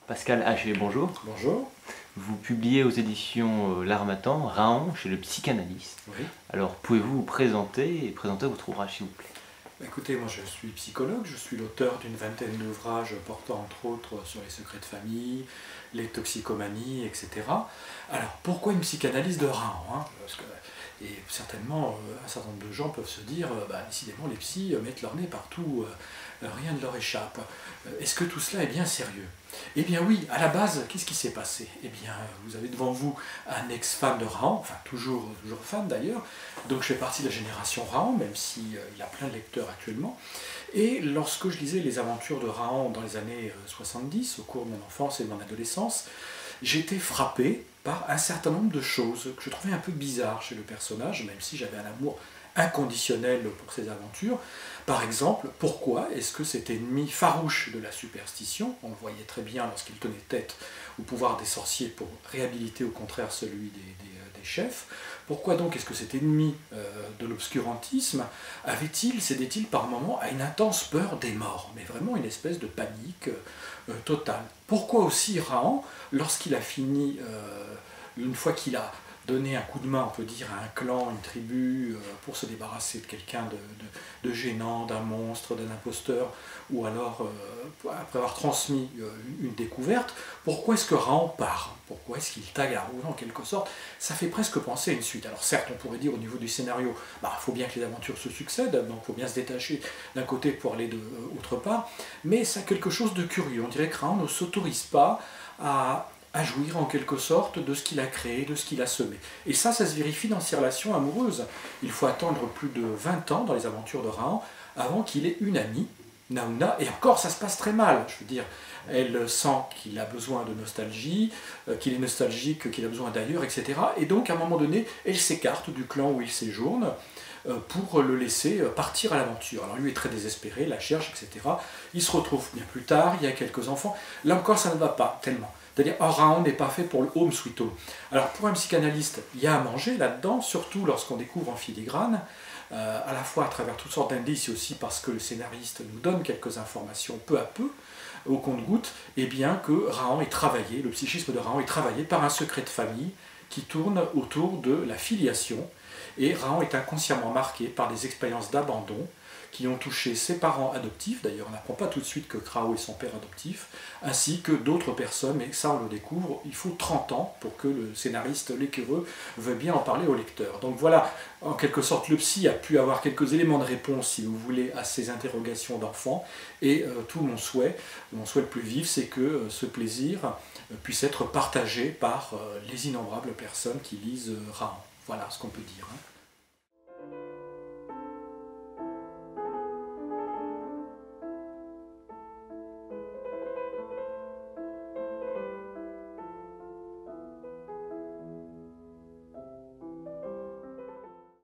Pascal Haché, bonjour. Bonjour. Vous publiez aux éditions L'Harmattan, Raon, chez le psychanalyste. Oui. Alors, pouvez-vous vous présenter et présenter votre ouvrage, s'il vous plaît? Écoutez, moi je suis psychologue, je suis l'auteur d'une vingtaine d'ouvrages portant entre autres sur les secrets de famille, les toxicomanies, etc. Alors, pourquoi une psychanalyse de Raon, Parce que, et certainement, un certain nombre de gens peuvent se dire, décidément, les psys mettent leur nez partout, rien ne leur échappe. Est-ce que tout cela est bien sérieux? Eh bien oui, à la base, qu'est-ce qui s'est passé? Eh bien, vous avez devant vous un ex-fan de Raon, enfin toujours fan d'ailleurs, donc je fais partie de la génération Raon, même s'il y a plein de lecteurs actuellement. Et lorsque je lisais les aventures de Raon dans les années 70, au cours de mon enfance et de mon adolescence, j'étais frappé par un certain nombre de choses que je trouvais un peu bizarres chez le personnage, même si j'avais un amour inconditionnel pour ses aventures. Par exemple, pourquoi est-ce que cet ennemi farouche de la superstition, on le voyait très bien lorsqu'il tenait tête au pouvoir des sorciers pour réhabiliter au contraire celui des chefs, pourquoi donc est-ce que cet ennemi de l'obscurantisme cédait-il par moments à une intense peur des morts, mais vraiment une espèce de panique totale? Pourquoi aussi Raon, lorsqu'il a fini, une fois qu'il a donné un coup de main, on peut dire, à un clan, une tribu, pour se débarrasser de quelqu'un de gênant, d'un monstre, d'un imposteur, ou alors, après avoir transmis une découverte, pourquoi est-ce que Raon part? Pourquoi est-ce qu'il tague la roue en quelque sorte? Ça fait presque penser à une suite. Alors certes, on pourrait dire au niveau du scénario, il faut bien que les aventures se succèdent, donc il faut bien se détacher d'un côté pour aller autre part, mais ça a quelque chose de curieux. On dirait que Raon ne s'autorise pas à jouir en quelque sorte de ce qu'il a créé, de ce qu'il a semé. Et ça se vérifie dans ses relations amoureuses. Il faut attendre plus de 20 ans dans les aventures de Raon avant qu'il ait une amie, Naouna, et encore ça se passe très mal. Je veux dire, elle sent qu'il a besoin de nostalgie, qu'il est nostalgique, qu'il a besoin d'ailleurs, etc. Et donc à un moment donné, elle s'écarte du clan où il séjourne pour le laisser partir à l'aventure. Alors lui est très désespéré, la cherche, etc. Il se retrouve bien plus tard, il y a quelques enfants. Là encore, ça ne va pas tellement. C'est-à-dire, Raon n'est pas fait pour le home sweet home. Alors pour un psychanalyste, il y a à manger là-dedans, surtout lorsqu'on découvre en filigrane, à la fois à travers toutes sortes d'indices et aussi parce que le scénariste nous donne quelques informations peu à peu, au compte-gouttes, et bien que Raon est travaillé, le psychisme de Raon est travaillé par un secret de famille qui tourne autour de la filiation, et Raon est inconsciemment marqué par des expériences d'abandon qui ont touché ses parents adoptifs, d'ailleurs on n'apprend pas tout de suite que Krao est son père adoptif, ainsi que d'autres personnes, mais ça on le découvre, il faut 30 ans pour que le scénariste l'écureux veuille bien en parler au lecteur. Donc voilà, en quelque sorte, le psy a pu avoir quelques éléments de réponse, si vous voulez, à ces interrogations d'enfants, et tout mon souhait le plus vif, c'est que ce plaisir puisse être partagé par les innombrables personnes qui lisent Raon. Voilà ce qu'on peut dire.